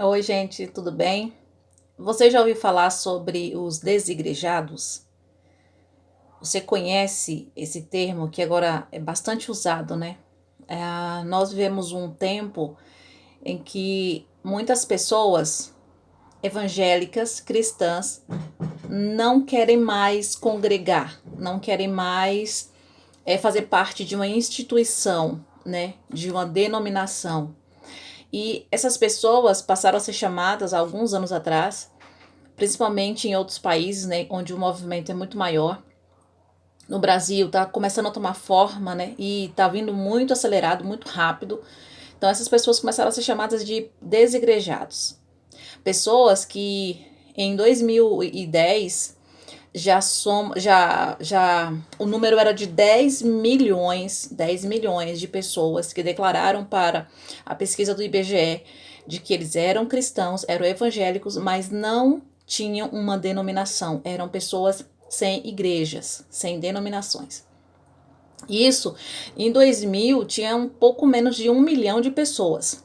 Oi, gente, tudo bem? Você já ouviu falar sobre os desigrejados? Você conhece esse termo que agora é bastante usado, né? Nós vivemos um tempo em que muitas pessoas evangélicas, cristãs, não querem mais congregar, não querem mais fazer parte de uma instituição, né? De uma denominação. E essas pessoas passaram a ser chamadas há alguns anos atrás, principalmente em outros países, né, onde o movimento é muito maior. No Brasil está começando a tomar forma, né, e está vindo muito acelerado, muito rápido. Então essas pessoas começaram a ser chamadas de desigrejados. Pessoas que em 2010 já o número era de 10 milhões de pessoas que declararam para a pesquisa do IBGE de que eles eram cristãos, eram evangélicos, mas não tinham uma denominação, eram pessoas sem igrejas, sem denominações. Isso, em 2000, tinha um pouco menos de 1 milhão de pessoas.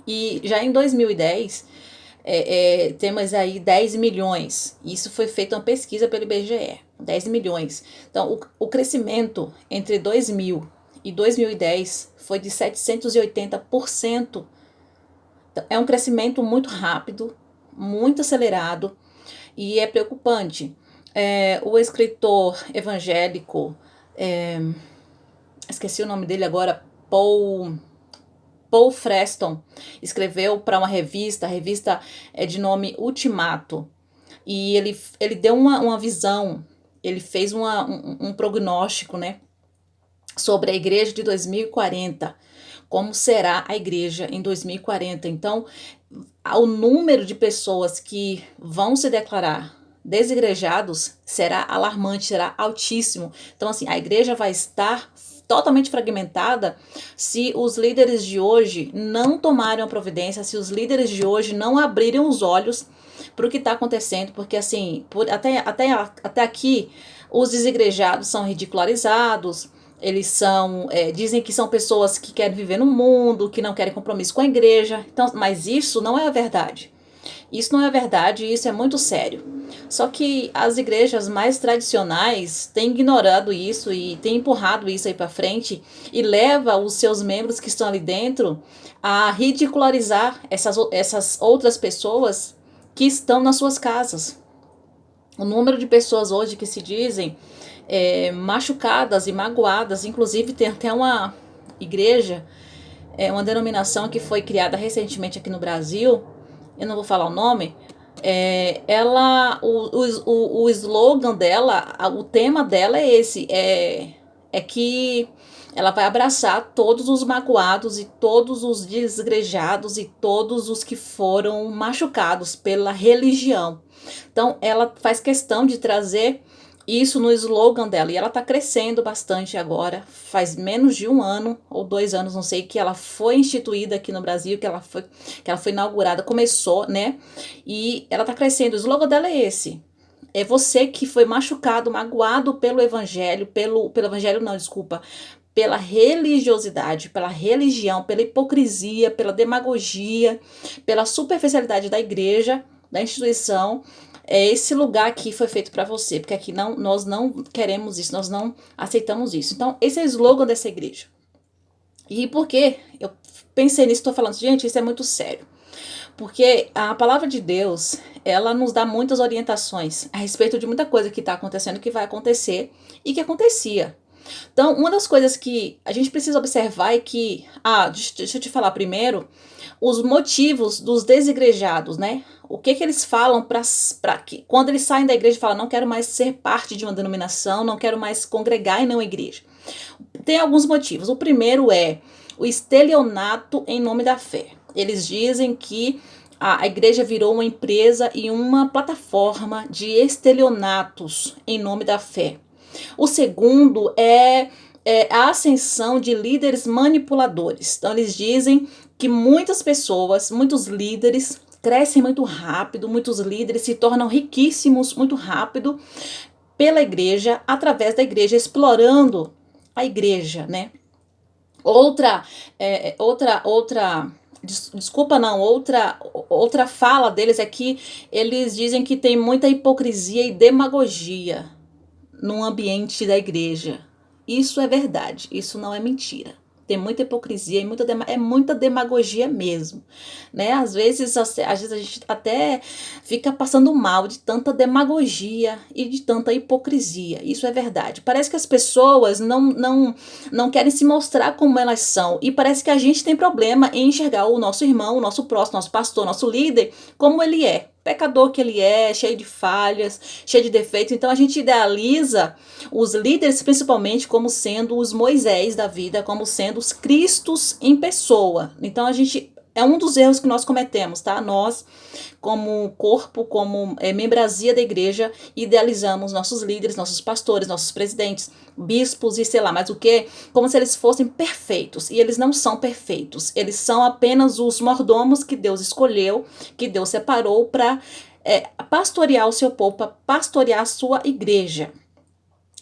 E já em 2010, temos aí 10 milhões. Isso foi feita uma pesquisa pelo IBGE. 10 milhões. Então, o crescimento entre 2000 e 2010 foi de 780%. Então, é um crescimento muito rápido, muito acelerado e é preocupante. O escritor evangélico, esqueci o nome dele agora, Paul Freston, escreveu para uma revista, a revista é de nome Ultimato, e ele deu uma visão, ele fez um prognóstico, né, sobre a igreja de 2040, como será a igreja em 2040. Então, o número de pessoas que vão se declarar desigrejados será alarmante, será altíssimo. Então, assim, a igreja vai estar totalmente fragmentada se os líderes de hoje não tomarem a providência, se os líderes de hoje não abrirem os olhos para o que está acontecendo, porque assim, até aqui, os desigrejados são ridicularizados, eles dizem que são pessoas que querem viver no mundo, que não querem compromisso com a igreja. Então, mas isso não é a verdade. Isso não é verdade e isso é muito sério. Só que as igrejas mais tradicionais têm ignorado isso e têm empurrado isso aí para frente e leva os seus membros que estão ali dentro a ridicularizar essas outras pessoas que estão nas suas casas. O número de pessoas hoje que se dizem machucadas e magoadas, inclusive tem até uma igreja, uma denominação que foi criada recentemente aqui no Brasil, eu não vou falar o nome, o slogan dela, o tema dela é esse, é que ela vai abraçar todos os magoados e todos os desgrejados e todos os que foram machucados pela religião. Então, ela faz questão de trazer isso no slogan dela. E ela está crescendo bastante agora. Faz menos de 1 ano ou 2 anos, não sei, que ela foi instituída aqui no Brasil, que ela foi inaugurada, começou, né? E ela está crescendo. O slogan dela é esse. É você que foi machucado, magoado pelo evangelho, pelo evangelho não, desculpa, pela religiosidade, pela religião, pela hipocrisia, pela demagogia, pela superficialidade da igreja, da instituição. Esse lugar aqui foi feito para você, porque aqui nós não queremos isso, nós não aceitamos isso. Então, esse é o slogan dessa igreja. E por que eu pensei nisso, estou falando, gente, isso é muito sério. Porque a palavra de Deus, ela nos dá muitas orientações a respeito de muita coisa que está acontecendo, que vai acontecer e que acontecia. Então, uma das coisas que a gente precisa observar é que, deixa eu te falar primeiro, os motivos dos desigrejados, né? O que eles falam para que quando eles saem da igreja e falam, não quero mais ser parte de uma denominação, não quero mais congregar em nenhuma igreja. Tem alguns motivos. O primeiro é o estelionato em nome da fé. Eles dizem que a igreja virou uma empresa e uma plataforma de estelionatos em nome da fé. O segundo é a ascensão de líderes manipuladores. Então, eles dizem que muitas pessoas, muitos líderes, crescem muito rápido, muitos líderes se tornam riquíssimos muito rápido pela igreja, através da igreja, explorando a igreja, né? Outra Desculpa, não, outra fala deles é que eles dizem que tem muita hipocrisia e demagogia no ambiente da igreja. Isso é verdade, isso não é mentira. Tem muita hipocrisia e muita demagogia mesmo, né? Às vezes a gente até fica passando mal de tanta demagogia e de tanta hipocrisia. Isso é verdade. Parece que as pessoas não querem se mostrar como elas são. E parece que a gente tem problema em enxergar o nosso irmão, o nosso próximo, nosso pastor, nosso líder, como ele é. Pecador que ele é, cheio de falhas, cheio de defeitos. Então a gente idealiza os líderes principalmente como sendo os Moisés da vida, como sendo os Cristos em pessoa. Então a gente é um dos erros que nós cometemos, tá? Nós, como corpo, como membresia da igreja, idealizamos nossos líderes, nossos pastores, nossos presidentes, bispos e sei lá mais o que, como se eles fossem perfeitos. E eles não são perfeitos. Eles são apenas os mordomos que Deus escolheu, que Deus separou para pastorear o seu povo, para pastorear a sua igreja.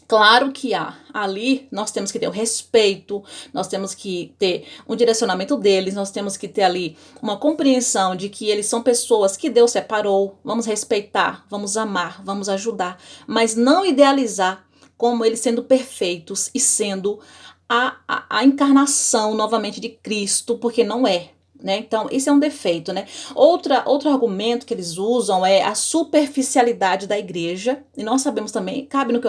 Claro que ali nós temos que ter o respeito, nós temos que ter um direcionamento deles, nós temos que ter ali uma compreensão de que eles são pessoas que Deus separou, vamos respeitar, vamos amar, vamos ajudar, mas não idealizar como eles sendo perfeitos e sendo a encarnação novamente de Cristo, porque não é. Né? Então, isso é um defeito, né? Outro argumento que eles usam é a superficialidade da igreja, e nós sabemos também, cabe no que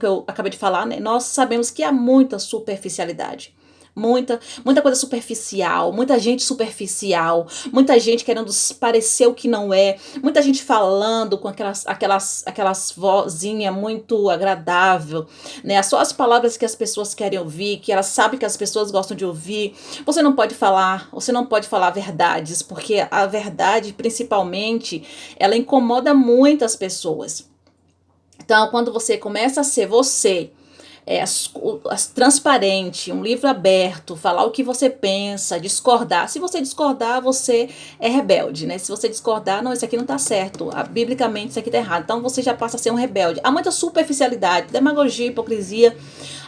eu acabei de falar, né? Nós sabemos que há muita superficialidade. Muita coisa superficial, muita gente superficial, muita gente querendo parecer o que não é, muita gente falando com aquelas vozinha muito agradável, né? Só as palavras que as pessoas querem ouvir, que elas sabem que as pessoas gostam de ouvir. Você não pode falar verdades, porque a verdade, principalmente, ela incomoda muitas pessoas. Então, quando você começa a ser você, transparente, um livro aberto, falar o que você pensa, discordar. Se você discordar, você é rebelde, né? Se você discordar, não, isso aqui não tá certo, biblicamente isso aqui tá errado. Então você já passa a ser um rebelde. Há muita superficialidade, demagogia, hipocrisia.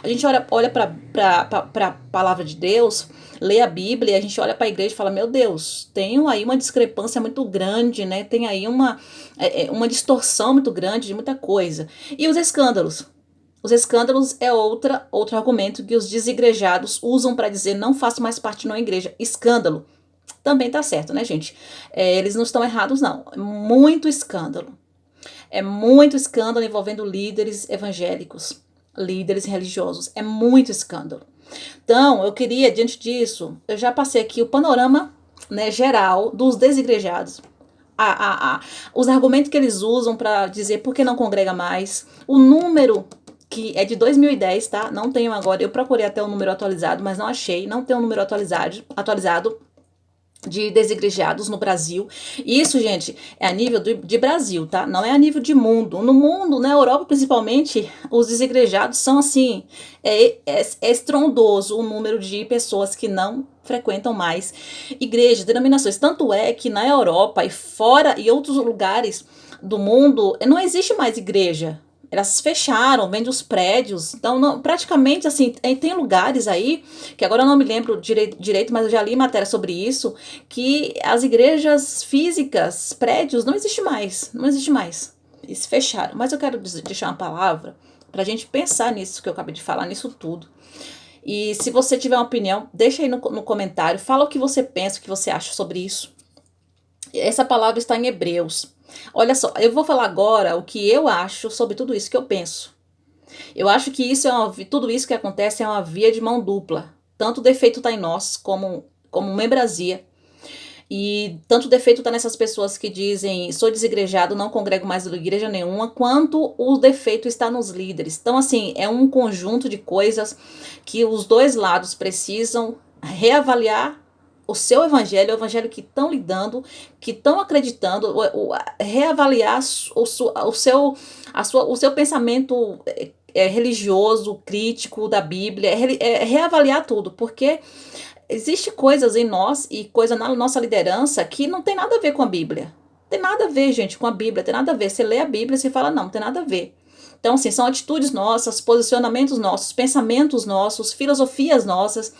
A gente olha para palavra de Deus, lê a Bíblia, a gente olha para a igreja e fala, meu Deus, tem aí uma discrepância muito grande, né? Tem aí uma distorção muito grande de muita coisa. E os escândalos? Os escândalos é outro argumento que os desigrejados usam para dizer não faço mais parte de uma igreja. Escândalo. Também tá certo, né, gente? Eles não estão errados, não. Muito escândalo. É muito escândalo envolvendo líderes evangélicos, líderes religiosos. É muito escândalo. Então, eu queria, diante disso, eu já passei aqui o panorama, né, geral dos desigrejados. Os argumentos que eles usam para dizer por que não congrega mais, o número que é de 2010, tá? Não tenho agora, eu procurei até o número atualizado, mas não achei, não tem um número atualizado de desigrejados no Brasil. Isso, gente, é a nível de Brasil, tá? Não é a nível de mundo. No mundo, na Europa principalmente, os desigrejados são assim, é estrondoso o número de pessoas que não frequentam mais igrejas, denominações. Tanto é que na Europa e fora e outros lugares do mundo, não existe mais igreja. Elas fecharam, vendem os prédios. Então, praticamente, assim, tem lugares aí, que agora eu não me lembro direito, mas eu já li matéria sobre isso, que as igrejas físicas, prédios, não existe mais. Não existe mais. Eles fecharam. Mas eu quero deixar uma palavra pra gente pensar nisso que eu acabei de falar, nisso tudo. E se você tiver uma opinião, deixa aí no comentário. Fala o que você pensa, o que você acha sobre isso. Essa palavra está em Hebreus. Olha só, eu vou falar agora o que eu acho sobre tudo isso que eu penso. Eu acho que tudo isso que acontece é uma via de mão dupla. Tanto o defeito está em nós, como membrasia, e tanto o defeito está nessas pessoas que dizem sou desigrejado, não congrego mais em igreja nenhuma, quanto o defeito está nos líderes. Então, assim, é um conjunto de coisas que os dois lados precisam reavaliar o seu evangelho, o evangelho que estão lidando, que estão acreditando, reavaliar o seu pensamento religioso, crítico da Bíblia, reavaliar tudo, porque existe coisas em nós e coisa na nossa liderança que não tem nada a ver com a Bíblia. Tem nada a ver, gente, com a Bíblia, tem nada a ver. Você lê a Bíblia e você fala, não tem nada a ver. Então, assim, são atitudes nossas, posicionamentos nossos, pensamentos nossos, filosofias nossas,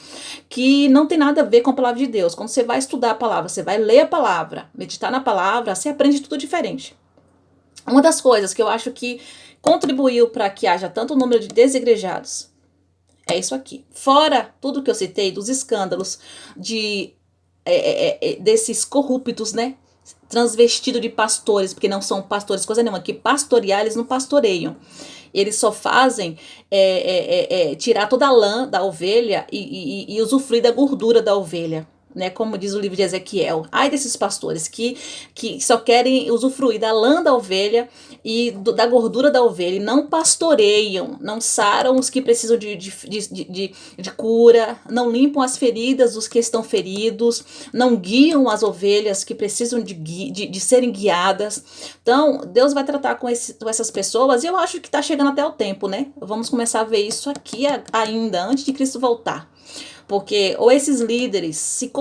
que não tem nada a ver com a palavra de Deus. Quando você vai estudar a palavra, você vai ler a palavra, meditar na palavra, você aprende tudo diferente. Uma das coisas que eu acho que contribuiu para que haja tanto número de desigrejados é isso aqui. Fora tudo que eu citei, dos escândalos, desses corruptos, né? Transvestido de pastores, porque não são pastores, coisa nenhuma, que pastorear eles não pastoreiam. Eles só fazem tirar toda a lã da ovelha e usufruir da gordura da ovelha. Né, como diz o livro de Ezequiel. Ai desses pastores que só querem usufruir da lã da ovelha e da gordura da ovelha e não pastoreiam, não saram os que precisam de cura, não limpam as feridas dos que estão feridos, não guiam as ovelhas que precisam de serem guiadas. Então, Deus vai tratar com essas pessoas e eu acho que está chegando até o tempo, né? Vamos começar a ver isso aqui ainda, antes de Cristo voltar. Porque ou esses líderes se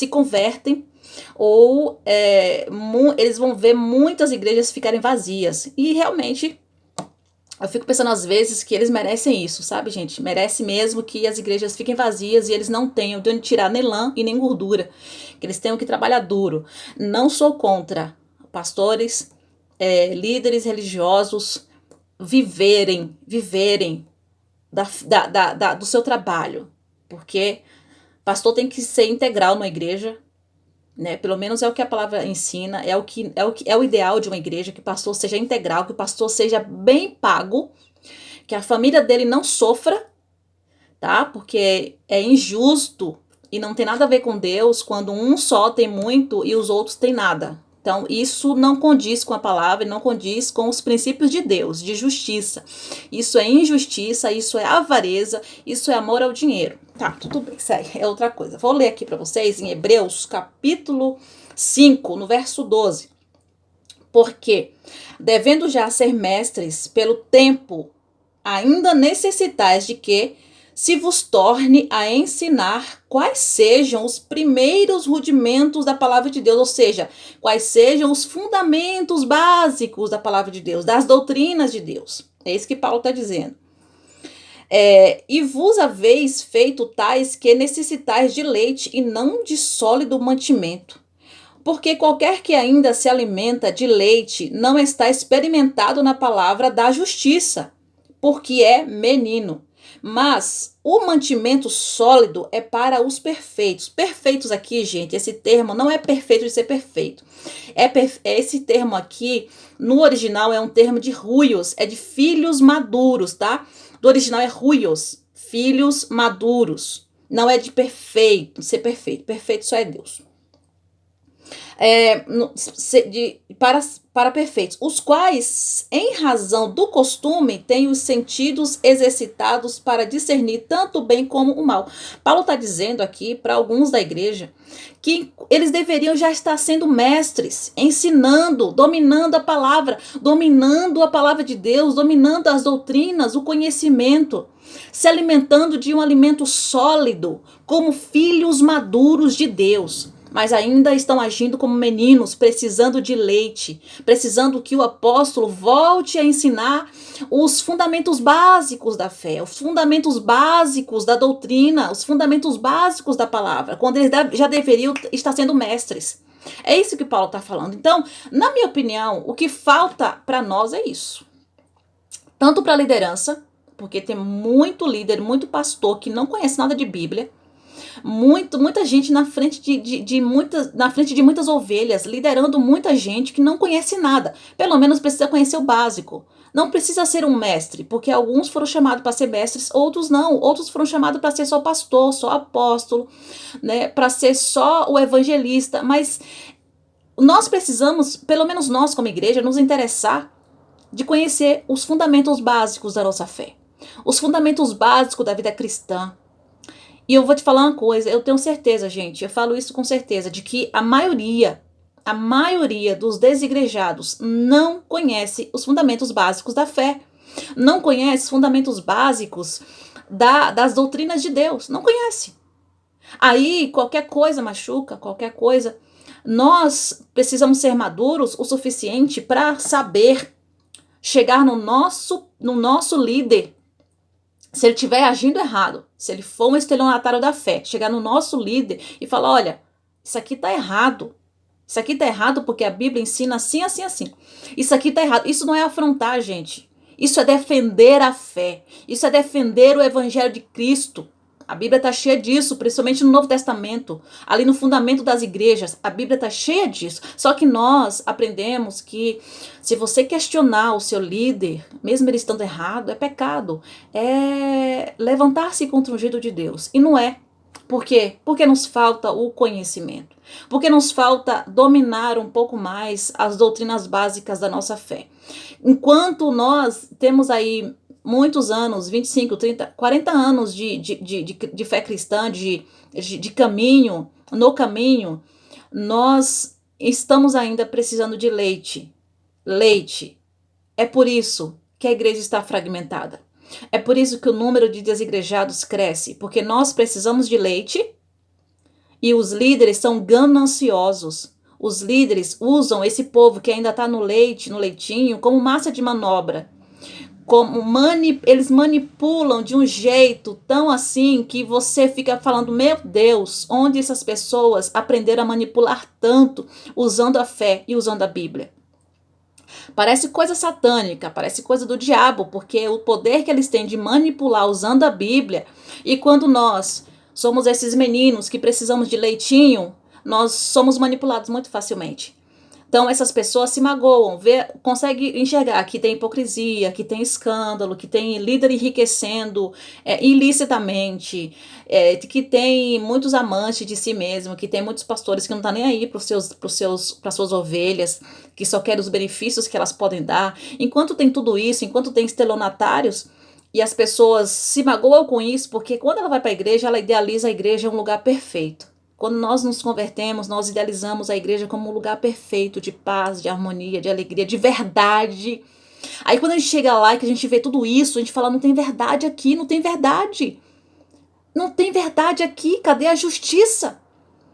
convertem, ou eles vão ver muitas igrejas ficarem vazias. E realmente, eu fico pensando às vezes que eles merecem isso, sabe, gente? Merece mesmo que as igrejas fiquem vazias e eles não tenham de onde tirar nem lã e nem gordura. Que eles tenham que trabalhar duro. Não sou contra pastores, líderes religiosos viverem do seu trabalho. Porque pastor tem que ser integral numa igreja, né? Pelo menos é o que a palavra ensina, é o ideal de uma igreja, que o pastor seja integral, que o pastor seja bem pago, que a família dele não sofra, tá? Porque é injusto e não tem nada a ver com Deus quando um só tem muito e os outros têm nada. Então, isso não condiz com a palavra e não condiz com os princípios de Deus, de justiça. Isso é injustiça, isso é avareza, isso é amor ao dinheiro. Tá, tudo bem, segue, é outra coisa. Vou ler aqui para vocês em Hebreus, capítulo 5, no verso 12. Porque, devendo já ser mestres pelo tempo, ainda necessitais de que se vos torne a ensinar quais sejam os primeiros rudimentos da palavra de Deus, ou seja, quais sejam os fundamentos básicos da palavra de Deus, das doutrinas de Deus. É isso que Paulo está dizendo. E vos haveis feito tais que necessitais de leite e não de sólido mantimento. Porque qualquer que ainda se alimenta de leite não está experimentado na palavra da justiça, porque é menino. Mas o mantimento sólido é para os perfeitos. Perfeitos aqui, gente, esse termo não é perfeito de ser perfeito. Esse termo aqui, no original, é um termo de ruios, é de filhos maduros, tá? Do original é ruios, filhos maduros. Não é de perfeito, ser perfeito. Perfeito só é Deus. Para perfeitos, os quais, em razão do costume, têm os sentidos exercitados para discernir tanto o bem como o mal. Paulo está dizendo aqui para alguns da igreja que eles deveriam já estar sendo mestres, ensinando, dominando a palavra de Deus, dominando as doutrinas, o conhecimento, se alimentando de um alimento sólido, como filhos maduros de Deus. Mas ainda estão agindo como meninos, precisando de leite, precisando que o apóstolo volte a ensinar os fundamentos básicos da fé, os fundamentos básicos da doutrina, os fundamentos básicos da palavra, quando eles já deveriam estar sendo mestres. É isso que Paulo está falando. Então, na minha opinião, o que falta para nós é isso. Tanto para a liderança, porque tem muito líder, muito pastor que não conhece nada de Bíblia, muita gente na frente de muitas ovelhas, liderando muita gente que não conhece nada. Pelo menos precisa conhecer o básico. Não precisa ser um mestre, porque alguns foram chamados para ser mestres, outros não. Outros foram chamados para ser só pastor, só apóstolo, né? Para ser só o evangelista. Mas nós precisamos, pelo menos nós como igreja, nos interessar de conhecer os fundamentos básicos da nossa fé. Os fundamentos básicos da vida cristã. E eu vou te falar uma coisa, eu tenho certeza, gente, eu falo isso com certeza, de que a maioria dos desigrejados não conhece os fundamentos básicos da fé, não conhece os fundamentos básicos das doutrinas de Deus, não conhece. Aí, qualquer coisa machuca, qualquer coisa, nós precisamos ser maduros o suficiente para saber chegar no nosso líder, se ele estiver agindo errado, se ele for um estelionatário da fé, chegar no nosso líder e falar, olha, isso aqui tá errado. Isso aqui tá errado porque a Bíblia ensina assim, assim, assim. Isso aqui tá errado. Isso não é afrontar, gente. Isso é defender a fé. Isso é defender o evangelho de Cristo. A Bíblia está cheia disso, principalmente no Novo Testamento. Ali no fundamento das igrejas, a Bíblia está cheia disso. Só que nós aprendemos que se você questionar o seu líder, mesmo ele estando errado, é pecado. É levantar-se contra o ungido de Deus. E não é. Por quê? Porque nos falta o conhecimento. Porque nos falta dominar um pouco mais as doutrinas básicas da nossa fé. Enquanto nós temos aí muitos anos, 25, 30, 40 anos de fé cristã, de caminho, no caminho, nós estamos ainda precisando de leite. Leite. É por isso que a igreja está fragmentada. É por isso que o número de desigrejados cresce, porque nós precisamos de leite e os líderes são gananciosos. Os líderes usam esse povo que ainda está no leite, no leitinho, como massa de manobra. Eles manipulam de um jeito tão assim que você fica falando, meu Deus, onde essas pessoas aprenderam a manipular tanto usando a fé e usando a Bíblia? Parece coisa satânica, parece coisa do diabo, porque o poder que eles têm de manipular usando a Bíblia, e quando nós somos esses meninos que precisamos de leitinho, nós somos manipulados muito facilmente. Então essas pessoas se magoam, conseguem enxergar que tem hipocrisia, que tem escândalo, que tem líder enriquecendo ilicitamente, que tem muitos amantes de si mesmo, que tem muitos pastores que não estão nem aí para suas ovelhas, que só querem os benefícios que elas podem dar. Enquanto tem tudo isso, enquanto tem estelionatários, e as pessoas se magoam com isso, porque quando ela vai para a igreja, ela idealiza a igreja um lugar perfeito. Quando nós nos convertemos, nós idealizamos a igreja como um lugar perfeito, de paz, de harmonia, de alegria, de verdade. Aí quando a gente chega lá e que a gente vê tudo isso, a gente fala, não tem verdade aqui, não tem verdade. Não tem verdade aqui, cadê a justiça?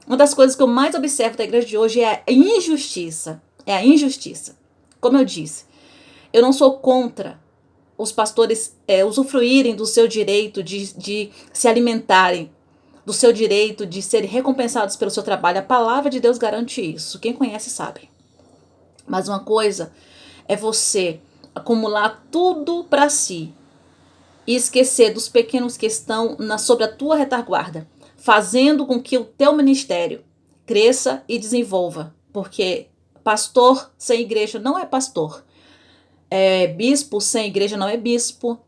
Uma das coisas que eu mais observo da igreja de hoje é a injustiça. É a injustiça. Como eu disse, eu não sou contra os pastores usufruírem do seu direito de se alimentarem, do seu direito de serem recompensados pelo seu trabalho. A palavra de Deus garante isso. Quem conhece sabe. Mas uma coisa é você acumular tudo para si e esquecer dos pequenos que estão sobre a tua retaguarda, fazendo com que o teu ministério cresça e desenvolva. Porque pastor sem igreja não é pastor. Bispo sem igreja não é bispo.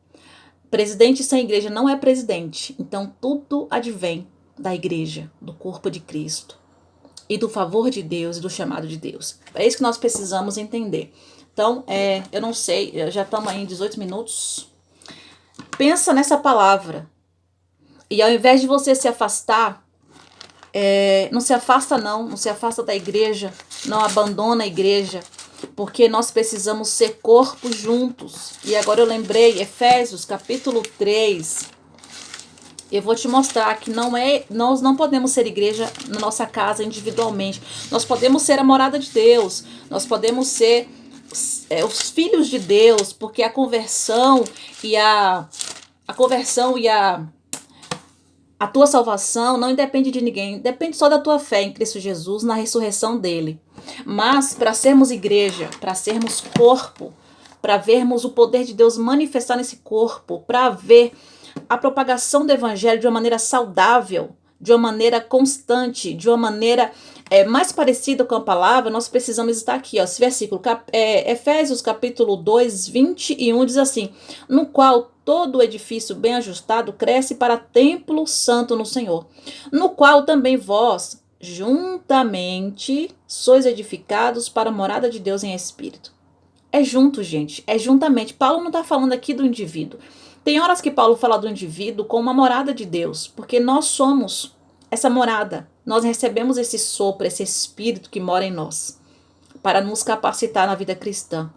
Presidente sem igreja não é presidente. Então tudo advém da igreja, do corpo de Cristo e do favor de Deus e do chamado de Deus. É isso que nós precisamos entender. Então, eu não sei, já estamos aí em 18 minutos. Pensa nessa palavra. E ao invés de você se afastar, não se afasta não se afasta da igreja, não abandona a igreja, porque nós precisamos ser corpo juntos. E agora eu lembrei, Efésios capítulo 3, eu vou te mostrar que nós não podemos ser igreja na nossa casa individualmente. Nós podemos ser a morada de Deus, nós podemos ser os filhos de Deus, porque a conversão e a tua salvação não depende de ninguém, depende só da tua fé em Cristo Jesus, na ressurreição dele. Mas para sermos igreja, para sermos corpo, para vermos o poder de Deus manifestar nesse corpo, para ver a propagação do evangelho de uma maneira saudável, de uma maneira constante, de uma maneira mais parecida com a palavra, nós precisamos estar aqui, ó, esse versículo, Efésios capítulo 2, 21, diz assim, no qual todo o edifício bem ajustado cresce para templo santo no Senhor, no qual também vós, juntamente, sois edificados para a morada de Deus em espírito. É junto, gente, é juntamente. Paulo não está falando aqui do indivíduo. Tem horas que Paulo fala do indivíduo como uma morada de Deus, porque nós somos essa morada. Nós recebemos esse sopro, esse espírito que mora em nós, para nos capacitar na vida cristã,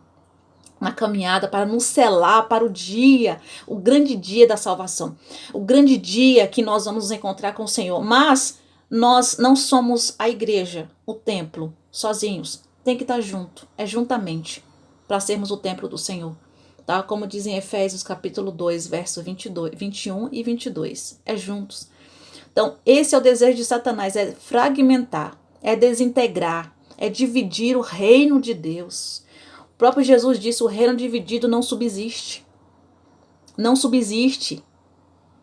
na caminhada, para nos selar para o dia, o grande dia da salvação, o grande dia que nós vamos nos encontrar com o Senhor. Mas nós não somos a igreja, o templo, sozinhos. Tem que estar junto, é juntamente. para sermos o templo do Senhor. Tá? Como diz em Efésios capítulo 2, verso 21 e 22. É juntos. Então, esse é o desejo de Satanás, é fragmentar, é desintegrar, é dividir o reino de Deus. O próprio Jesus disse, o reino dividido não subsiste. Não subsiste.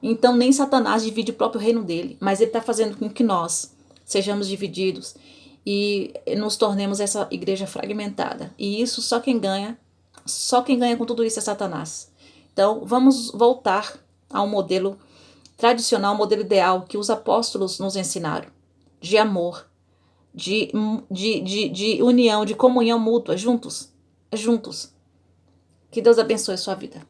Então, nem Satanás divide o próprio reino dele, mas ele está fazendo com que nós sejamos divididos e nos tornemos essa igreja fragmentada. E isso só quem ganha com tudo isso é Satanás. Então, vamos voltar ao modelo tradicional, modelo ideal que os apóstolos nos ensinaram, de amor, de união, de comunhão mútua, juntos. Que Deus abençoe a sua vida.